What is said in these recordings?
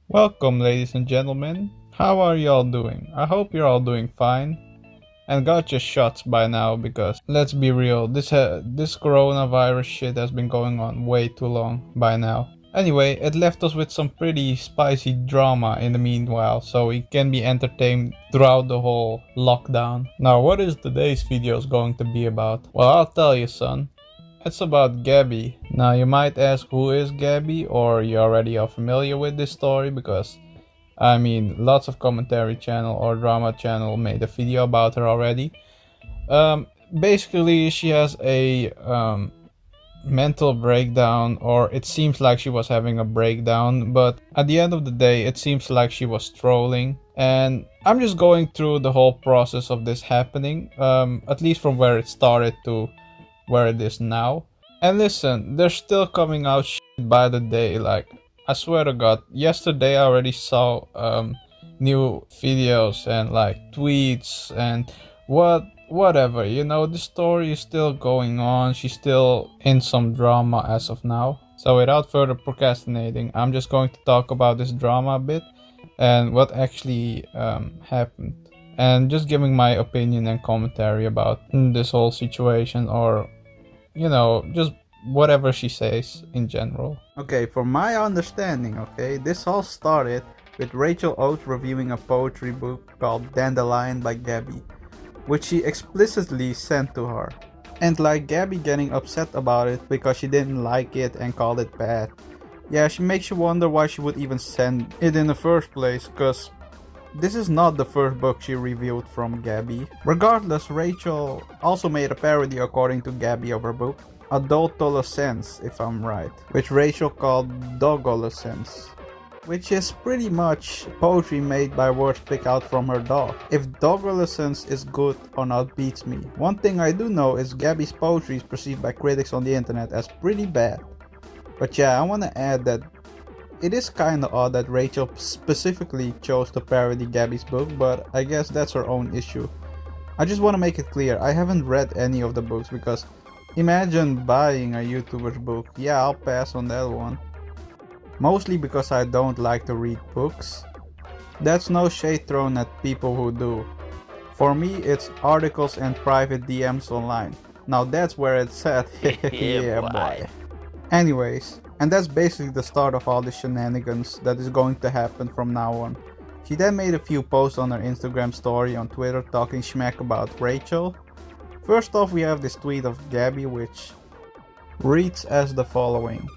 Welcome, ladies and gentlemen. How are you all doing? I hope you're all doing fine and got your shots by now because let's be real, this coronavirus shit has been going on way too long by now. Anyway, it left us with some pretty spicy drama in the meanwhile, so we can be entertained throughout the whole lockdown. Now, what is today's video going to be about? Well, I'll tell you, son. It's about Gabbie. Now you might ask, who is Gabbie, or you already are familiar with this story because lots of commentary channel or drama channel made a video about her already. Basically she has a mental breakdown, or it seems like she was having a breakdown, but at the end of the day it seems like she was trolling, and I'm just going through the whole process of this happening, at least from where it started to where it is now. And listen, they're still coming out shit by the day. Like, I swear to God, yesterday I already saw new videos and like tweets and whatever. You know, the story is still going on. She's still in some drama as of now. So without further procrastinating, I'm just going to talk about this drama a bit and what actually happened, and just giving my opinion and commentary about this whole situation, or just whatever she says in general. Okay, for my understanding, this all started with Rachel Oates reviewing a poetry book called Dandelion by Gabbie, which she explicitly sent to her. And like Gabbie getting upset about it because she didn't like it and called it bad. Yeah, she makes you wonder why she would even send it in the first place, cause this is not the first book she reviewed from Gabbie. Regardless, Rachel also made a parody according to Gabbie of her book, Adultolescence, if I'm right, which Rachel called Dogolescence, which is pretty much poetry made by words picked out from her dog. If Dogolescence is good or not beats me. One thing I do know is Gabbie's poetry is perceived by critics on the internet as pretty bad. But yeah, I wanna add that it is kinda odd that Rachel specifically chose to parody Gabbie's book, but I guess that's her own issue. I just wanna make it clear, I haven't read any of the books because imagine buying a YouTuber's book. Yeah, I'll pass on that one. Mostly because I don't like to read books. That's no shade thrown at people who do. For me, it's articles and private DMs online. Now that's where it's at. Yeah, boy. Anyways, and that's basically the start of all the shenanigans that is going to happen from now on. She then made a few posts on her Instagram story on Twitter talking smack about Rachel. First off, we have this tweet of Gabbie which reads as the following.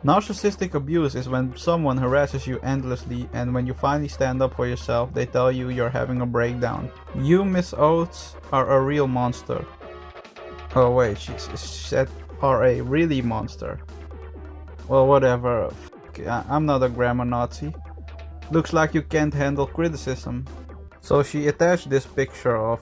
Narcissistic abuse is when someone harasses you endlessly, and when you finally stand up for yourself, they tell you you're having a breakdown. You, Miss Oates, are a real monster. Oh wait, she said are a really monster. Well, whatever. I'm not a grammar Nazi. Looks like you can't handle criticism. So she attached this picture of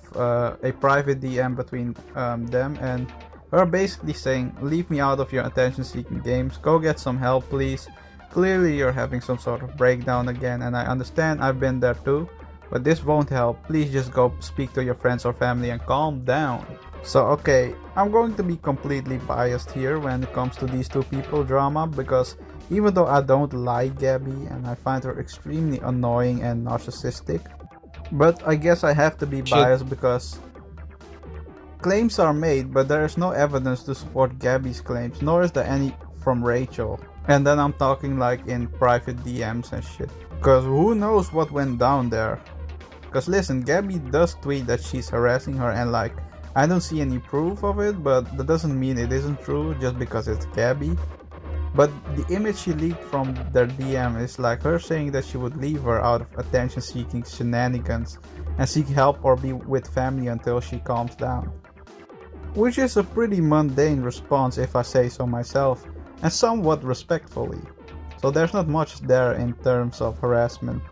a private DM between them, and her basically saying, leave me out of your attention seeking games, go get some help please. Clearly you're having some sort of breakdown again, and I understand, I've been there too, but this won't help. Please just go speak to your friends or family and calm down. So okay, I'm going to be completely biased here when it comes to these two people drama, because even though I don't like Gabbie and I find her extremely annoying and narcissistic, but I guess I have to be biased because claims are made, but there is no evidence to support Gabbie's claims, nor is there any from Rachel. And then I'm talking like in private DMs and shit, because who knows what went down there. Because listen, Gabbie does tweet that she's harassing her, and like, I don't see any proof of it, but that doesn't mean it isn't true just because it's Gabbie. But the image she leaked from their DM is like her saying that she would leave her out of attention seeking shenanigans and seek help or be with family until she calms down. Which is a pretty mundane response if I say so myself, and somewhat respectfully. So there's not much there in terms of harassment.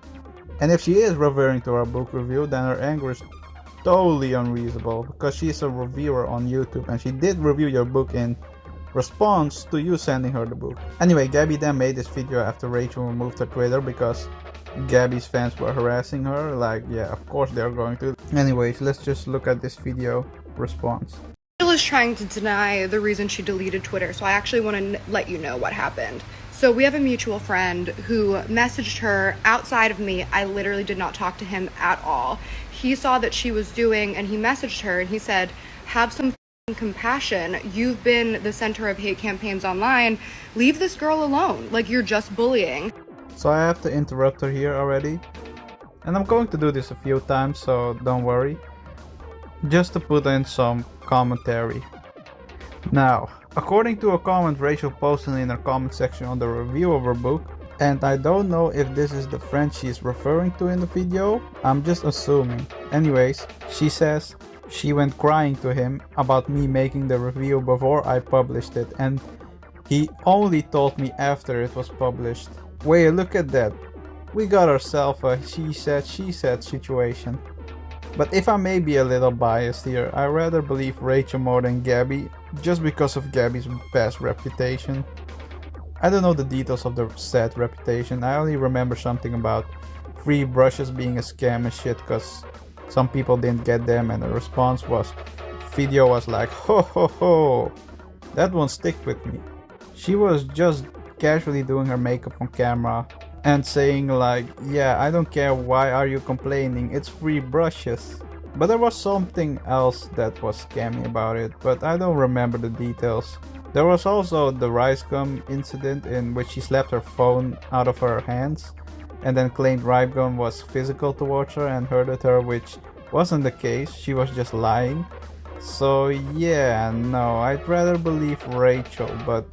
And if she is referring to her book review, then her anger is totally unreasonable, because she is a reviewer on YouTube and she did review your book in response to you sending her the book. Anyway, Gabbie then made this video after Rachel removed her Twitter because Gabbie's fans were harassing her. Like, yeah, of course they're going to. Anyways, let's just look at this video response. Rachel is trying to deny the reason she deleted Twitter, so I actually want to let you know what happened. So we have a mutual friend who messaged her outside of me. I literally did not talk to him at all. He saw that she was doing, and he messaged her and he said, have some compassion. You've been the center of hate campaigns online. Leave this girl alone. Like, you're just bullying. So I have to interrupt her here already. And I'm going to do this a few times, so don't worry. Just to put in some commentary. Now, according to a comment Rachel posted in her comment section on the review of her book, and I don't know if this is the friend she's referring to in the video, I'm just assuming. Anyways, she says she went crying to him about me making the review before I published it, and he only told me after it was published. Wait, look at that. We got ourselves a she said situation. But if I may be a little biased here, I rather believe Rachel more than Gabbie, just because of Gabbie's past reputation. I don't know the details of the said reputation. I only remember something about free brushes being a scam and shit, cause some people didn't get them, and the response was, video was like, ho ho ho. That won't stick with me. She was just casually doing her makeup on camera and saying like, yeah, I don't care, why are you complaining, it's free brushes. But there was something else that was scammy about it, but I don't remember the details. There was also the rice gum incident in which she slapped her phone out of her hands and then claimed rice gum was physical towards her and hurted her, which wasn't the case, she was just lying. So yeah, no, I'd rather believe Rachel, but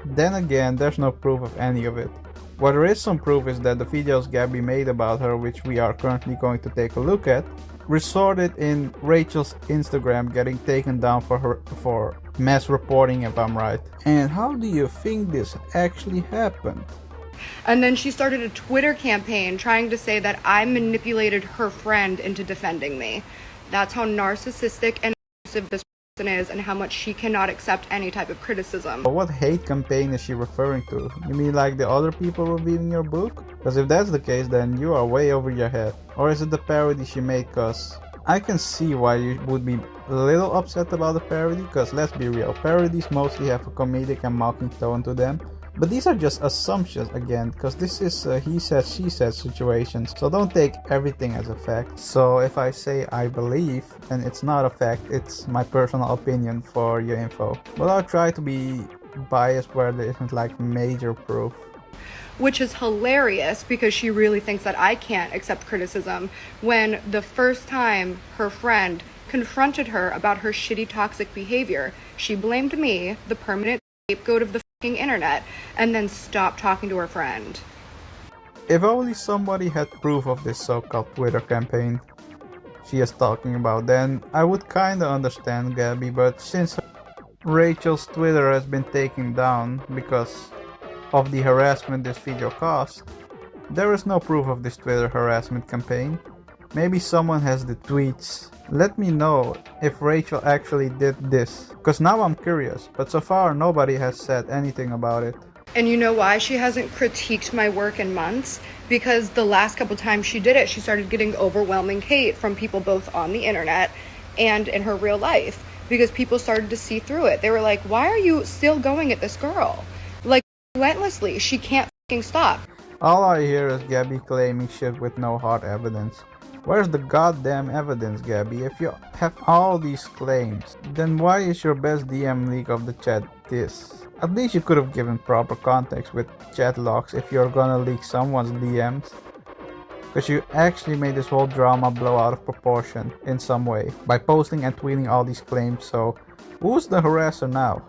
then again, there's no proof of any of it. What there is some proof is that the videos Gabbie made about her, which we are currently going to take a look at, resulted in Rachel's Instagram getting taken down for mass reporting, if I'm right. And how do you think this actually happened? And then she started a Twitter campaign trying to say that I manipulated her friend into defending me. That's how narcissistic and abusive this person is, and how much she cannot accept any type of criticism. What hate campaign is she referring to? You mean like the other people reviewing your book? Because if that's the case, then you are way over your head. Or is it the parody she made? Cause I can see why you would be a little upset about the parody, cause let's be real, parodies mostly have a comedic and mocking tone to them. But these are just assumptions again, because this is a he said she said situation, so don't take everything as a fact. So if I say I believe, then it's not a fact, it's my personal opinion for your info. But I'll try to be biased where there isn't like major proof. Which is hilarious because she really thinks that I can't accept criticism, when the first time her friend confronted her about her shitty toxic behavior, she blamed me, the permanent scapegoat of the internet, and then stop talking to her friend. If only somebody had proof of this so-called Twitter campaign she is talking about, then I would kinda understand Gabbie, but since Rachel's Twitter has been taken down because of the harassment this video caused, there is no proof of this Twitter harassment campaign. Maybe someone has the tweets. Let me know if Rachel actually did this, cause now I'm curious, but so far nobody has said anything about it. And you know why she hasn't critiqued my work in months? Because the last couple times she did it, she started getting overwhelming hate from people both on the internet and in her real life, because people started to see through it. They were like, why are you still going at this girl? Like, relentlessly, she can't fucking stop. All I hear is Gabbie claiming shit with no hard evidence. Where's the goddamn evidence, Gabbie? If you have all these claims, then why is your best DM leak of the chat this? At least you could have given proper context with chat logs if you're gonna leak someone's DMs. Because you actually made this whole drama blow out of proportion in some way by posting and tweeting all these claims, so who's the harasser now?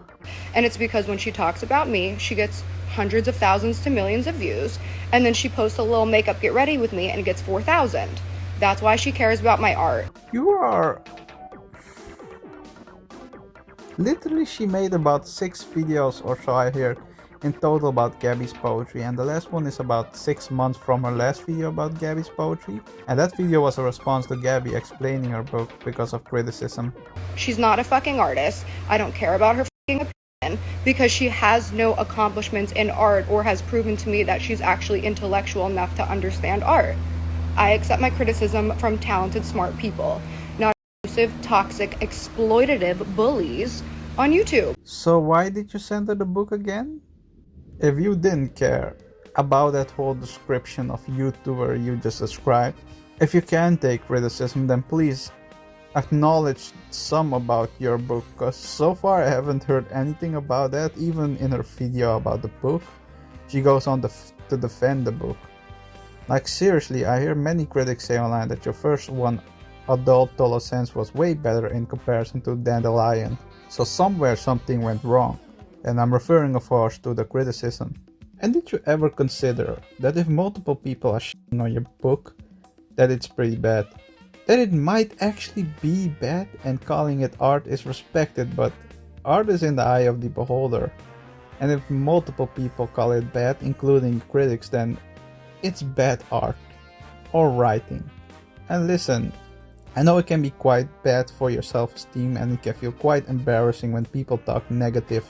And it's because when she talks about me, she gets hundreds of thousands to millions of views, and then she posts a little makeup get ready with me and it gets 4,000. That's why she cares about my art. You are... Literally, she made about 6 videos or so I hear in total about Gabbie's poetry, and the last one is about 6 months from her last video about Gabbie's poetry, and that video was a response to Gabbie explaining her book because of criticism. She's not a fucking artist. I don't care about her fucking opinion, because she has no accomplishments in art or has proven to me that she's actually intellectual enough to understand art. I accept my criticism from talented, smart people, not abusive, toxic, exploitative bullies on YouTube. So why did you send her the book again? If you didn't care about that whole description of YouTuber you just described, if you can take criticism, then please acknowledge some about your book, because so far I haven't heard anything about that. Even in her video about the book, she goes on to defend the book. Like seriously, I hear many critics say online that your first one, Adolescence, was way better in comparison to Dandelion. So somewhere something went wrong, and I'm referring of course to the criticism. And did you ever consider that if multiple people are shitting on your book, that it's pretty bad? That it might actually be bad, and calling it art is respected, but art is in the eye of the beholder. And if multiple people call it bad, including critics, then it's bad art or writing. And listen, I know it can be quite bad for your self-esteem, and it can feel quite embarrassing when people talk negative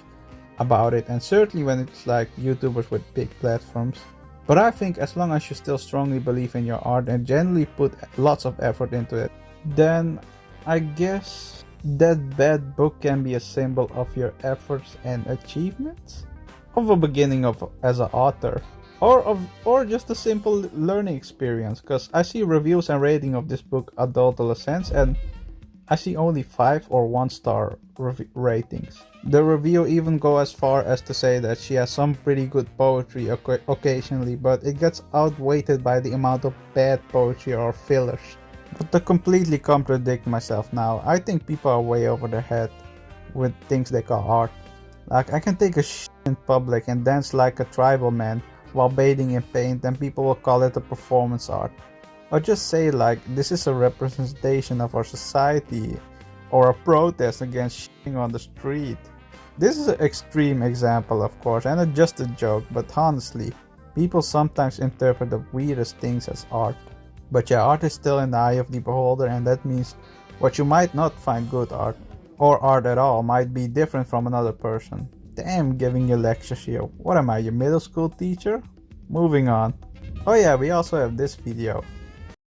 about it, and certainly when it's like YouTubers with big platforms. But I think as long as you still strongly believe in your art and generally put lots of effort into it, then I guess that bad book can be a symbol of your efforts and achievements, of a beginning of as an author, or just a simple learning experience. Because I see reviews and rating of this book, Adolescence, and I see only 5 or 1 star ratings. The review even go as far as to say that she has some pretty good poetry occasionally, but it gets outweighed by the amount of bad poetry or fillers. But to completely contradict myself now, I think people are way over their head with things they call art. Like, I can take a shit in public and dance like a tribal man while bathing in paint, and people will call it a performance art. Or just say like, this is a representation of our society, or a protest against shitting on the street. This is an extreme example, of course, and just a joke, but honestly, people sometimes interpret the weirdest things as art. But yeah, art is still in the eye of the beholder, and that means what you might not find good art, or art at all, might be different from another person. Damn, giving you lectures here. What am I, your middle school teacher? Moving on. Oh yeah, we also have this video.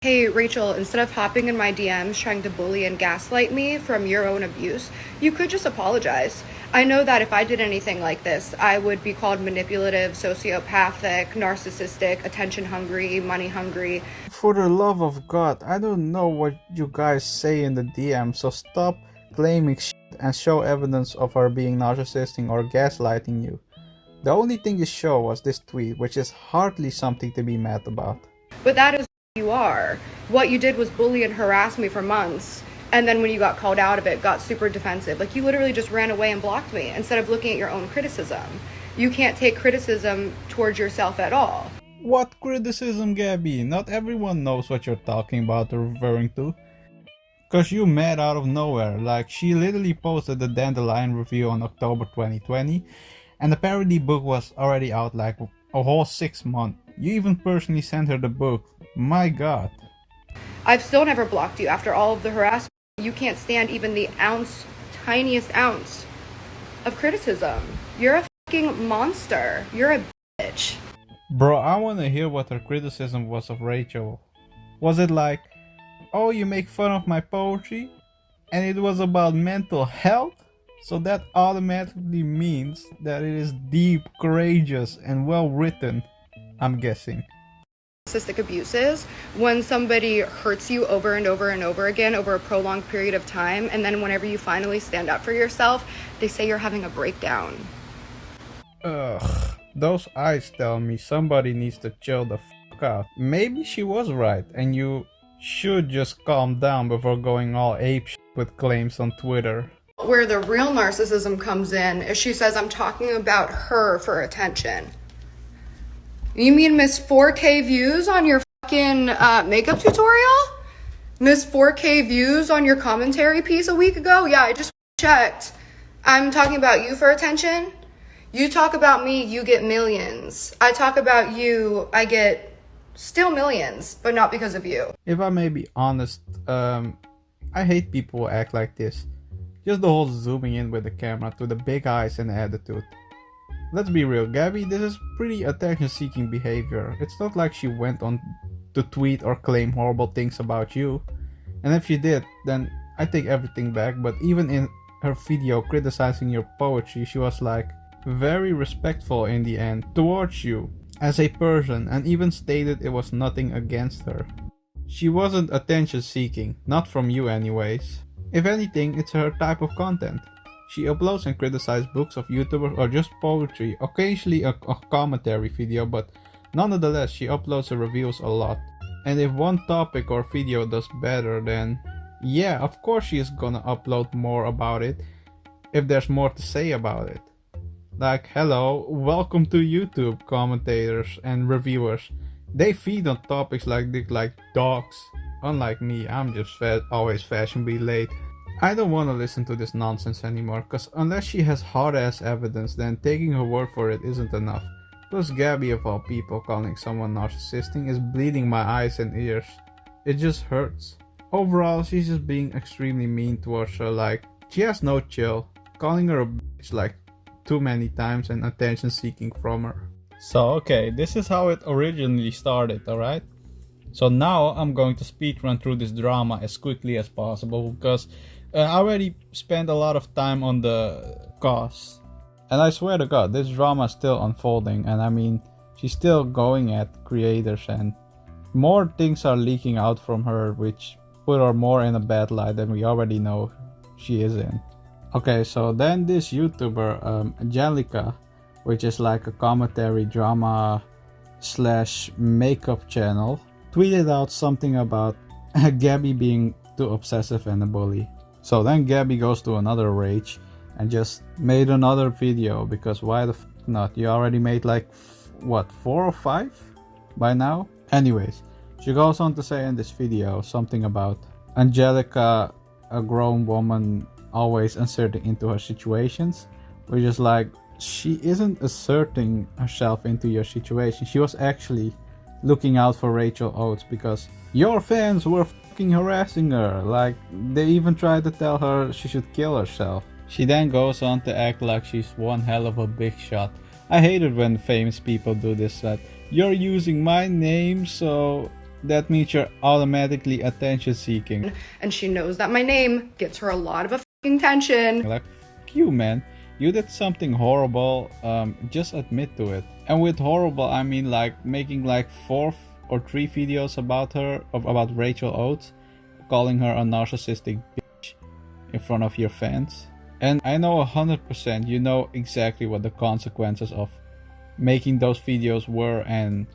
Hey Rachel, instead of hopping in my DMs trying to bully and gaslight me from your own abuse, you could just apologize. I know that if I did anything like this, I would be called manipulative, sociopathic, narcissistic, attention hungry, money hungry. For the love of God, I don't know what you guys say in the DM, so stop claiming shit and show evidence of her being narcissistic or gaslighting you. The only thing you show was this tweet, which is hardly something to be mad about. But that is who you are. What you did was bully and harass me for months, and then when you got called out of it, got super defensive. Like, you literally just ran away and blocked me instead of looking at your own criticism. You can't take criticism towards yourself at all. What criticism, Gabbie? Not everyone knows what you're talking about or referring to. Cause you mad out of nowhere. Like, she literally posted the Dandelion review on October 2020, and the parody book was already out like a whole 6 months. You even personally sent her the book. My God. I've still never blocked you after all of the harassment. You can't stand even the tiniest ounce of criticism. You're a fucking monster. You're a bitch. Bro, I wanna hear what her criticism was of Rachel. Was it like, oh, you make fun of my poetry? And it was about mental health? So that automatically means that it is deep, courageous, and well written, I'm guessing. Narcissistic abuses, when somebody hurts you over and over and over again over a prolonged period of time, and then whenever you finally stand up for yourself, they say you're having a breakdown. Ugh, those eyes tell me somebody needs to chill the fuck out. Maybe she was right, and you should just calm down before going all apeshit with claims on Twitter. Where the real narcissism comes in is she says I'm talking about her for attention. You mean Miss 4K views on your fucking makeup tutorial? Miss 4K views on your commentary piece a week ago? Yeah, I just checked. I'm talking about you for attention. You talk about me, you get millions. I talk about you, I get still millions, but not because of you. If I may be honest, I hate people who act like this. Just the whole zooming in with the camera to the big eyes and attitude. Let's be real, Gabbie, this is pretty attention-seeking behavior. It's not like she went on to tweet or claim horrible things about you. And if she did, then I take everything back, but even in her video criticizing your poetry, she was like, very respectful in the end towards you as a person, and even stated it was nothing against her. She wasn't attention seeking, not from you anyways. If anything, it's her type of content. She uploads and criticizes books of YouTubers or just poetry, occasionally a commentary video, but nonetheless she uploads and reviews a lot. And if one topic or video does better, then yeah, of course she is gonna upload more about it if there's more to say about it. Like, hello, welcome to YouTube commentators and reviewers. They feed on topics like this, like dogs. Unlike me, I'm just always fashionably late. I don't want to listen to this nonsense anymore, cause unless she has hard ass evidence, then taking her word for it isn't enough. Plus Gabbie of all people calling someone narcissistic is bleeding my eyes and ears. It just hurts. Overall, she's just being extremely mean towards her, like, she has no chill, calling her a bitch like too many times and attention seeking from her. So okay, this is how it originally started, alright? So now I'm going to speed run through this drama as quickly as possible because I already spent a lot of time on the cause. And I swear to God, this drama is still unfolding, and I mean, she's still going at creators and more things are leaking out from her which put her more in a bad light than we already know she is in. Okay, so then this YouTuber, Angelika, which is like a commentary drama slash makeup channel, tweeted out something about Gabbie being too obsessive and a bully. So then Gabbie goes to another rage and just made another video, because why the f not? You already made like, what, 4 or 5 by now? Anyways, she goes on to say in this video something about Angelika, a grown woman, always inserting into her situations, which is like, she isn't asserting herself into your situation. She was actually looking out for Rachel Oates because your fans were fucking harassing her. Like, they even tried to tell her she should kill herself. She then goes on to act like she's one hell of a big shot. I hate it when famous people do this, that you're using my name, so that means you're automatically attention seeking. And she knows that my name gets her a lot of attention. Like, fuck you, man. You did something horrible, just admit to it. And with horrible, I mean like making like 4 or 3 videos about her, about Rachel Oates, calling her a narcissistic bitch in front of your fans. And I know 100% you know exactly what the consequences of making those videos were and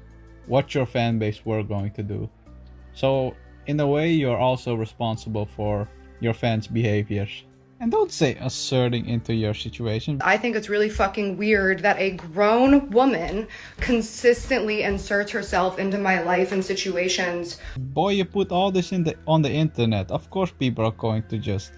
what your fan base were going to do. So in a way, you're also responsible for your fans' behaviors. And don't say asserting into your situation. I think it's really fucking weird that a grown woman consistently inserts herself into my life and situations. Boy, you put all this on the internet. Of course people are going to just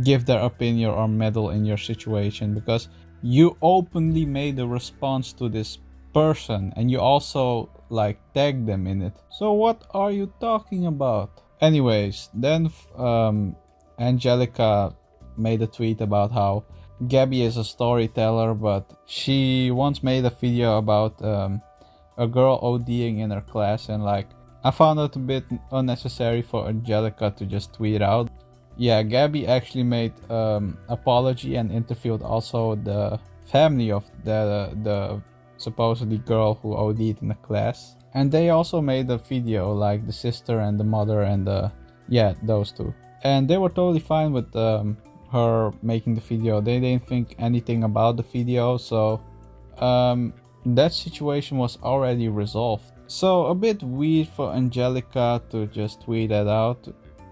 give their opinion or meddle in your situation, because you openly made a response to this person and you also like tagged them in it. So what are you talking about? Anyways, then Angelika made a tweet about how Gabbie is a storyteller, but she once made a video about a girl ODing in her class, and like, I found it a bit unnecessary for Angelika to just tweet out. Yeah, Gabbie actually made apology and interviewed also the family of the supposedly girl who OD'd in the class, and they also made a video, like the sister and the mother and those two, and they were totally fine with her making the video. They didn't think anything about the video, so that situation was already resolved. So a bit weird for Angelika to just tweet that out.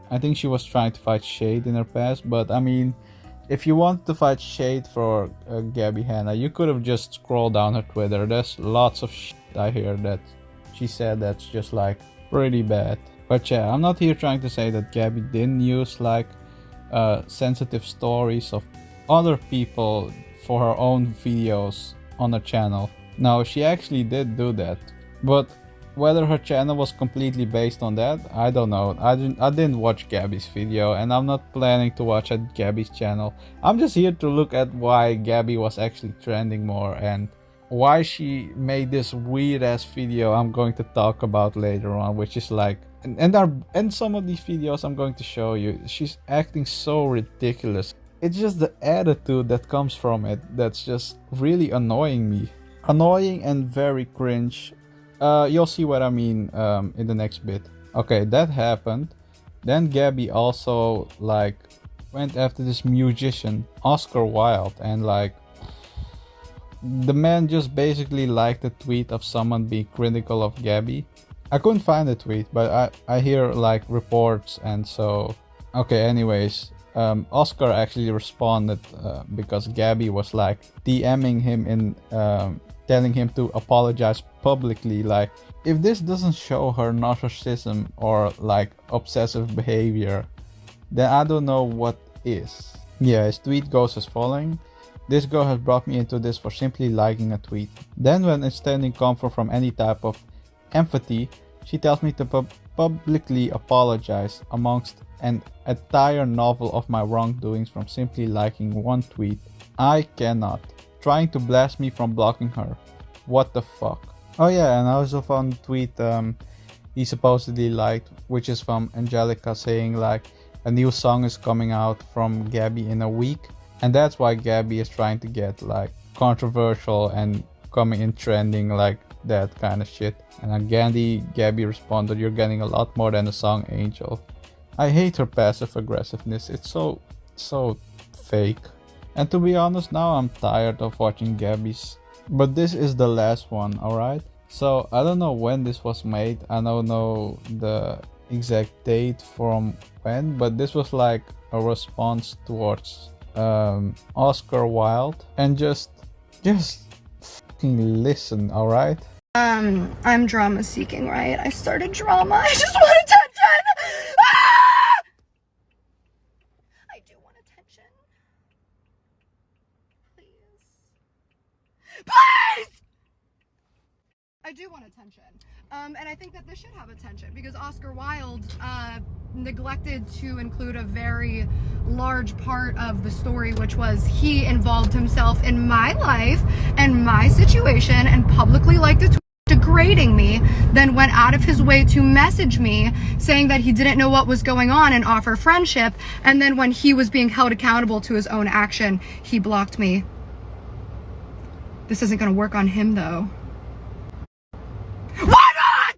I think she was trying to fight shade in her past, but I mean, if you want to fight shade for Gabbie Hanna, you could have just scrolled down her Twitter. There's lots of shit I hear that she said that's just like pretty bad. But yeah, I'm not here trying to say that Gabbie didn't use like sensitive stories of other people for her own videos on her channel. No, she actually did do that, but whether her channel was completely based on that, I don't know. I didn't watch Gabbie's video, and I'm not planning to watch at Gabbie's channel. I'm just here to look at why Gabbie was actually trending more and why she made this weird ass video I'm going to talk about later on, which is like, and some of these videos I'm going to show you, she's acting so ridiculous. it's just the attitude that comes from it that's just really annoying me. Annoying and very cringe. You'll see what I mean in the next bit. Okay, that happened. Then Gabbie also like went after this musician, Oscar Wilde, and like the man just basically liked a tweet of someone being critical of Gabbie. I couldn't find the tweet, but I hear like reports, and so okay. Anyways, Oscar actually responded because Gabbie was like DMing him in telling him to apologize publicly. Like, if this doesn't show her narcissism or like obsessive behavior, then I don't know what is. Yeah, his tweet goes as following. This girl has brought me into this for simply liking a tweet. Then when extending comfort from any type of empathy, she tells me to publicly apologize amongst an entire novel of my wrongdoings from simply liking one tweet. I cannot. Trying to blast me from blocking her. What the fuck? Oh yeah, and I also found a tweet he supposedly liked, which is from Angelika, saying like a new song is coming out from Gabbie in a week, and that's why Gabbie is trying to get like controversial and coming in trending, like that kind of shit. And again, Gabbie responded, "You're getting a lot more than a song, Angel." I hate her passive aggressiveness. It's so fake. And to be honest, now I'm tired of watching Gabbie's. But this is the last one, alright? So I don't know when this was made. I don't know the exact date from when, but this was like a response towards Oscar Wilde. And just fucking listen, alright? I'm drama seeking, right? I started drama. I just want attention. Ah! I do want attention. Please! I do want attention. And I think that this should have attention because Oscar Wilde neglected to include a very large part of the story, which was he involved himself in my life and my situation and publicly liked a tweet degrading me, then went out of his way to message me saying that he didn't know what was going on and offer friendship, and then when he was being held accountable to his own action, he blocked me. This isn't gonna work on him though. Why not?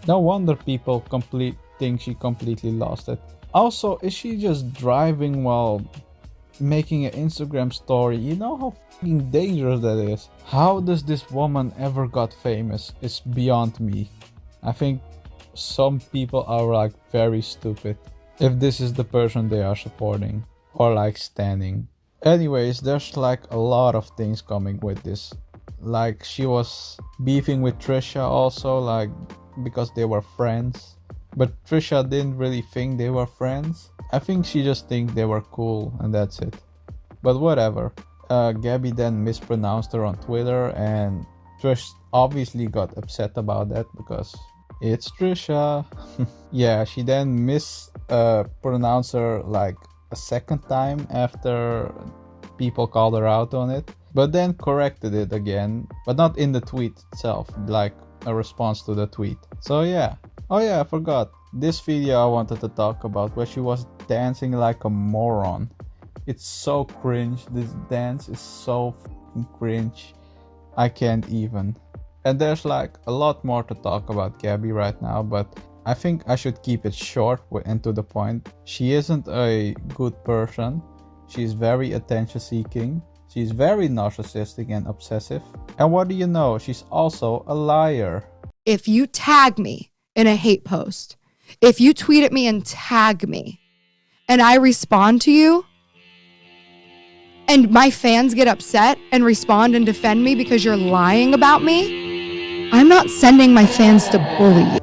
No wonder people think she completely lost it. Also, is she just driving while making an Instagram story? You know how fucking dangerous that is. How does this woman ever got famous is beyond me. I think some people are like very stupid if this is the person they are supporting or like standing. Anyways, there's like a lot of things coming with this. Like, she was beefing with Trisha also, like because they were friends, but Trisha didn't really think they were friends. I think she just think they were cool and that's it. But whatever. Gabbie then mispronounced her on Twitter, and Trish obviously got upset about that because it's Trisha. Yeah, she then mispronounced her like a second time after people called her out on it, but then corrected it again, but not in the tweet itself, like a response to the tweet. So yeah. Oh yeah, I forgot. This video I wanted to talk about where she was dancing like a moron. It's so cringe. This dance is so fucking cringe. I can't even. And there's like a lot more to talk about Gabbie right now, but I think I should keep it short and to the point. She isn't a good person. She's very attention seeking. She's very narcissistic and obsessive. And what do you know? She's also a liar. If you tag me in a hate post, if you tweet at me and tag me, and I respond to you, and my fans get upset and respond and defend me because you're lying about me, I'm not sending my fans to bully you.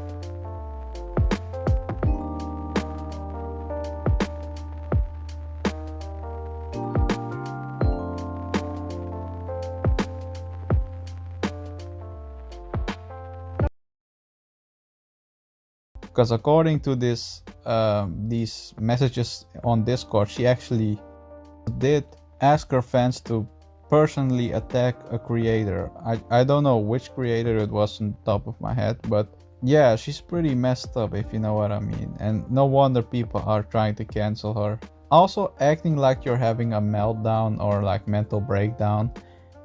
Because according to these messages on Discord, she actually did ask her fans to personally attack a creator. I don't know which creator it was on top of my head, but Yeah, she's pretty messed up, if you know what I mean, and no wonder people are trying to cancel her. Also, acting like you're having a meltdown or like mental breakdown,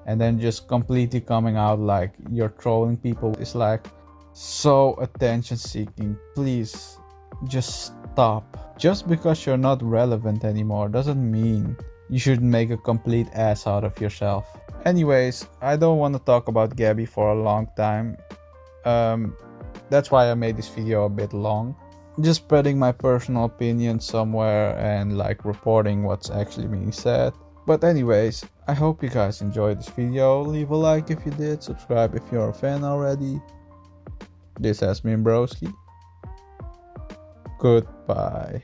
and then just completely coming out like you're trolling people is like so attention seeking. Please just stop. Just because you're not relevant anymore doesn't mean you should make a complete ass out of yourself. Anyways, I don't want to talk about Gabbie for a long time. That's why I made this video a bit long. Just spreading my personal opinion somewhere and like reporting what's actually being said. But anyways, I hope you guys enjoyed this video. Leave a like if you did, subscribe if you're a fan already. This has been Broski. Goodbye.